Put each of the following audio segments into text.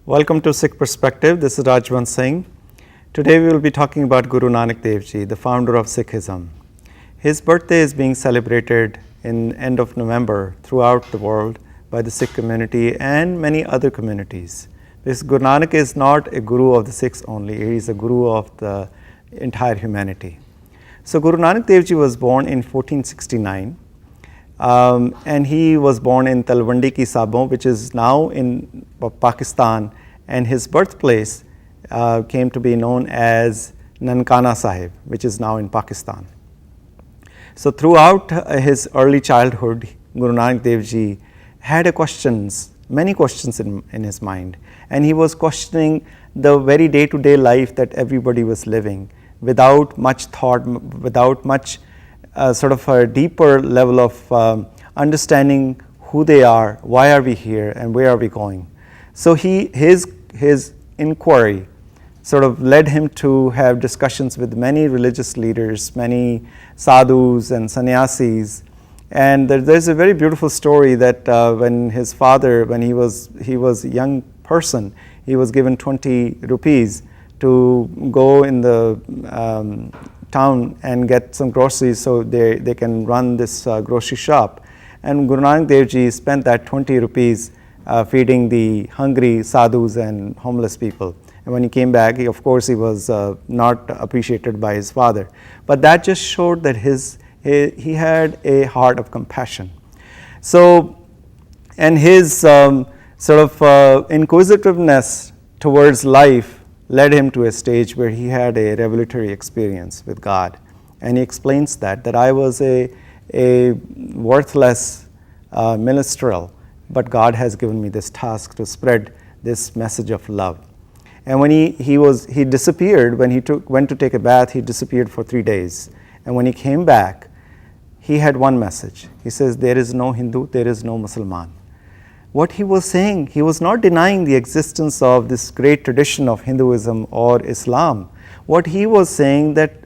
Welcome to Sikh Perspective. This is Rajwant Singh. Today we will be talking about Guru Nanak Dev Ji, the founder of Sikhism. His birthday is being celebrated in end of November throughout the world by the Sikh community and many other communities. This Guru Nanak is not a guru of the Sikhs only, he is a guru of the entire humanity. So Guru Nanak Dev Ji was born in 1469. And he was born in Talwandi Ki Sabon, which is now in Pakistan, and his birthplace came to be known as Nankana Sahib, which is now in Pakistan. So throughout his early childhood, Guru Nanak Dev Ji had many questions in his mind, and he was questioning the very day-to-day life that everybody was living without much thought, without much sort of a deeper level of understanding who they are, why are we here, and where are we going. So his inquiry sort of led him to have discussions with many religious leaders, many sadhus and sannyasis. And there's a very beautiful story that when his father, when he was a young person, he was given 20 rupees to go in the town and get some groceries so they can run this grocery shop. And Guru Nanak Dev Ji spent that 20 rupees feeding the hungry sadhus and homeless people. And when he came back, of course, he was not appreciated by his father. But that just showed that he had a heart of compassion. So, and his sort of inquisitiveness towards life led him to a stage where he had a revelatory experience with God. And he explains that I was a worthless minstrel, but God has given me this task to spread this message of love. And when he disappeared, when he went to take a bath, he disappeared for 3 days. And when he came back, he had one message. He says, there is no Hindu, there is no Muslim. What he was saying, he was not denying the existence of this great tradition of Hinduism or Islam. What he was saying that,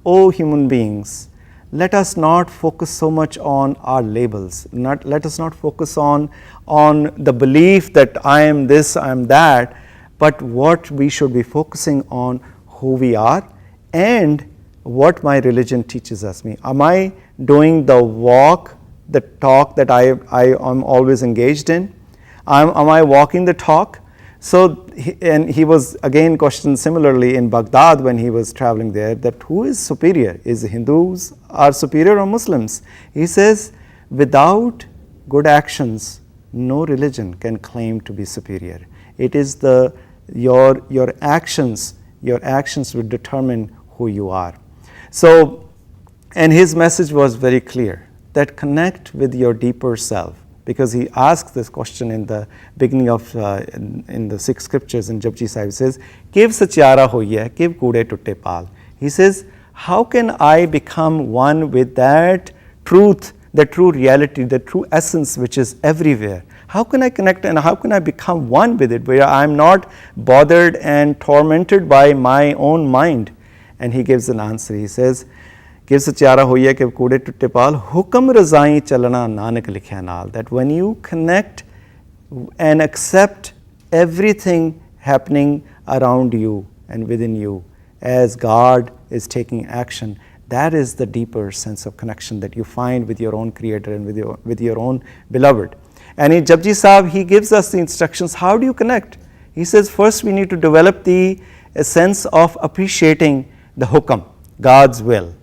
oh human beings, let us not focus so much on our labels. Let us not focus on the belief that I am this, I am that, but what we should be focusing on who we are and what my religion teaches us. Am I doing the walk, the talk that I am always engaged in? Am I walking the talk? So, he was again questioned similarly in Baghdad when he was traveling there, that who is superior? Is Hindus are superior or Muslims? He says, without good actions, no religion can claim to be superior. It is your actions will determine who you are. So, and his message was very clear, that connect with your deeper self, because he asks this question in the beginning of in the Sikh scriptures in Japji Sahib. Says, Kev satyara hoiye, kev kude tutte pal. He says, how can I become one with that truth, the true reality, the true essence which is everywhere? How can I connect and how can I become one with it, where I am not bothered and tormented by my own mind? And he gives an answer. He says, Kev satyara hoiye kev kude tutte pal, hukam razai chalana nanak likhya naal. That when you connect and accept everything happening around you and within you as God is taking action, that is the deeper sense of connection that you find with your own creator and with your own beloved. And in Japji Sahib, he gives us the instructions, how do you connect? He says, first we need to develop a sense of appreciating the hukam, God's will,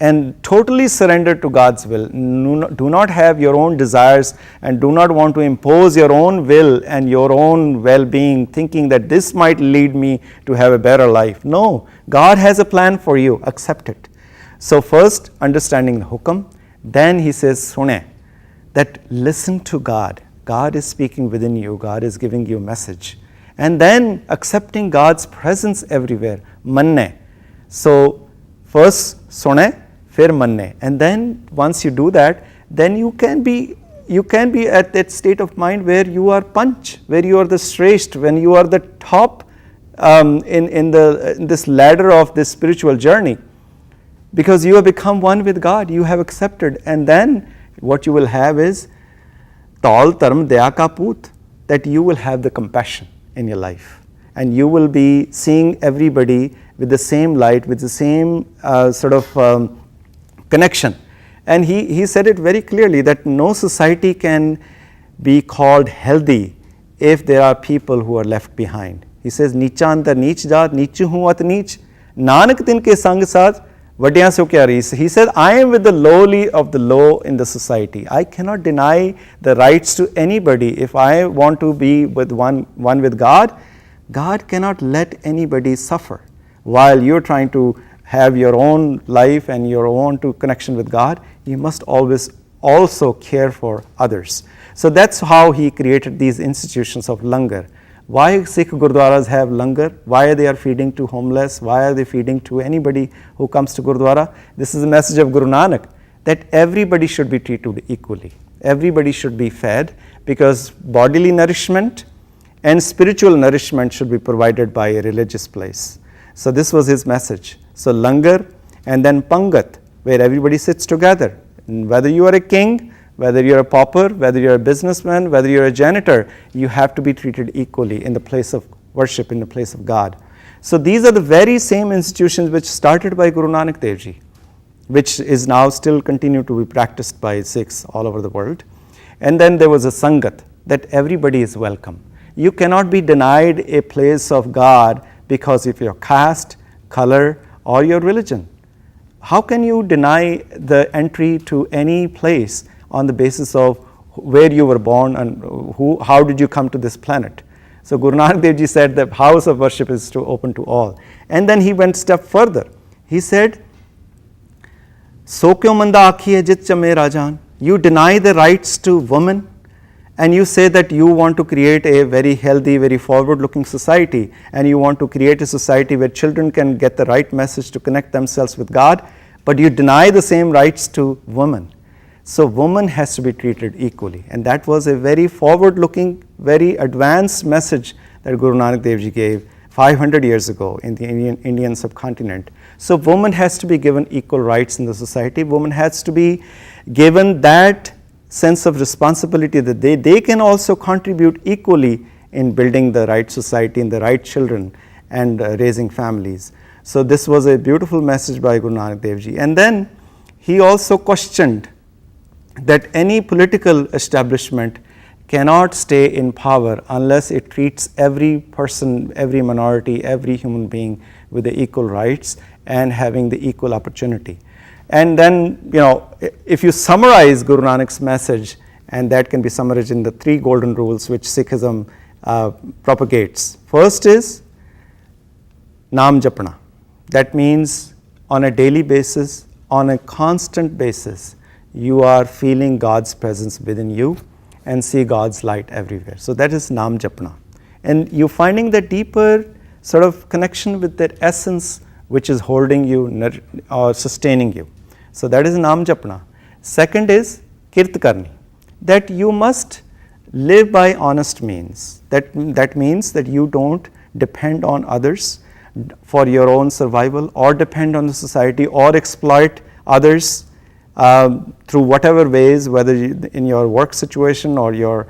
and totally surrender to God's will. Do not have your own desires and do not want to impose your own will and your own well-being, thinking that this might lead me to have a better life. No, God has a plan for you, accept it. So first, understanding the hukam, then he says, sune, that listen to God. God is speaking within you, God is giving you a message. And then accepting God's presence everywhere, manne. So first sune, fir manne. And then once you do that, then you can be at that state of mind where you are panch, where you are the shrestha, when you are the top in this ladder of this spiritual journey, because you have become one with God, you have accepted. And then what you will have is tal dharm daya ka poot, that you will have the compassion. in your life. And you will be seeing everybody with the same light, with the same connection. And he said it very clearly that no society can be called healthy if there are people who are left behind. He says, Nicha andar neech jaat, neechu hu at neech, nanak tin ke sang saath, vadyan se kya rees. He said, I am with the lowly of the low in the society. I cannot deny the rights to anybody. If I want to be with one with God, God cannot let anybody suffer. While you're trying to have your own life and your own connection with God, you must always also care for others. So that's how he created these institutions of langar. Why Sikh Gurdwaras have langar? Why they are feeding to homeless? Why are they feeding to anybody who comes to Gurdwara? This is the message of Guru Nanak, that everybody should be treated equally. Everybody should be fed, because bodily nourishment and spiritual nourishment should be provided by a religious place. So this was his message. So langar, and then pangat, where everybody sits together. And whether you are a king, whether you're a pauper, whether you're a businessman, whether you're a janitor, you have to be treated equally in the place of worship, in the place of God. So these are the very same institutions which started by Guru Nanak Dev Ji, which is now still continue to be practiced by Sikhs all over the world. And then there was a sangat, that everybody is welcome. You cannot be denied a place of God because of your caste, color, or your religion. How can you deny the entry to any place on the basis of where you were born and how did you come to this planet? So Guru Nanak Dev Ji said the house of worship is open to all. And then he went a step further. He said, So kyo manda aakhi hai jit chame rajan. You deny the rights to women, and you say that you want to create a very healthy, very forward-looking society, and you want to create a society where children can get the right message to connect themselves with God, but you deny the same rights to women. So woman has to be treated equally, and that was a very forward-looking, very advanced message that Guru Nanak Dev Ji gave 500 years ago in the Indian subcontinent. So woman has to be given equal rights in the society. Woman has to be given that sense of responsibility that they can also contribute equally in building the right society and the right children and raising families. So this was a beautiful message by Guru Nanak Dev Ji. And then he also questioned that any political establishment cannot stay in power unless it treats every person, every minority, every human being with the equal rights and having the equal opportunity. And then, if you summarize Guru Nanak's message, and that can be summarized in the 3 golden rules which Sikhism propagates. First is Naam Japna. That means on a daily basis, on a constant basis, you are feeling God's presence within you and see God's light everywhere. So that is Naam Japna. And you're finding the deeper sort of connection with that essence which is holding you or sustaining you. So that is Naam Japna. Second is Kirt Karni, that you must live by honest means. That means that you don't depend on others for your own survival, or depend on the society, or exploit others through whatever ways, whether in your work situation or your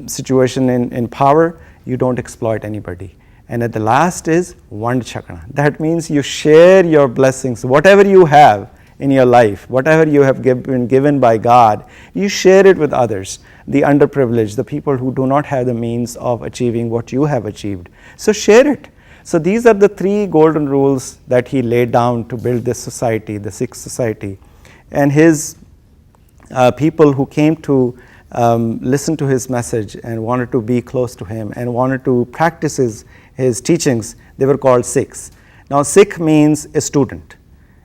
situation in power, you don't exploit anybody. And at the last is Vand Chakna. That means you share your blessings, whatever you have in your life, whatever you have been given by God, you share it with others, the underprivileged, the people who do not have the means of achieving what you have achieved. So share it. So these are the 3 golden rules that he laid down to build this society, the Sikh society. And his people who came to listen to his message and wanted to be close to him and wanted to practice his teachings, they were called Sikhs. Now Sikh means a student.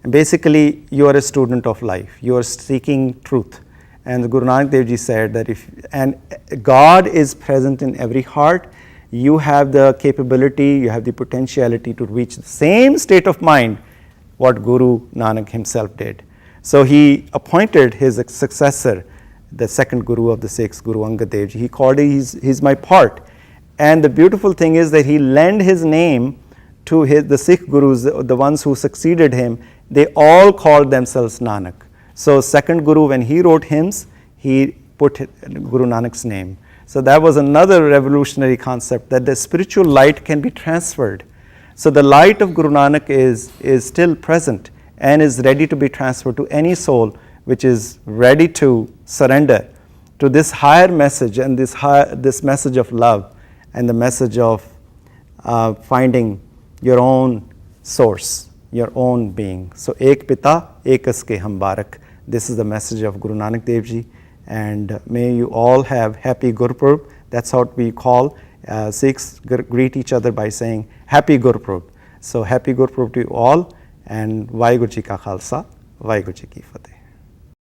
And basically, you are a student of life. You are seeking truth. And the Guru Nanak Dev Ji said that and God is present in every heart, you have the capability, you have the potentiality to reach the same state of mind what Guru Nanak himself did. So he appointed his successor, the second Guru of the Sikhs, Guru Angad Dev Ji. He called it, he's my part. And the beautiful thing is that he lent his name to the Sikh Gurus, the ones who succeeded him. They all called themselves Nanak. So second Guru, when he wrote hymns, he put Guru Nanak's name. So that was another revolutionary concept, that the spiritual light can be transferred. So the light of Guru Nanak is still present and is ready to be transferred to any soul which is ready to surrender to this higher message, and this message of love, and the message of finding your own source, your own being. So Ek Pita, Ekas Ke Hum Barak. This is the message of Guru Nanak Dev Ji, and may you all have happy Gurpurab. That's what we call Sikhs greet each other by saying Happy Gurpurab. So happy Gurpurab to you all, and Vaheguru Ji Ka Khalsa, Vaheguru Ji Ki Fateh.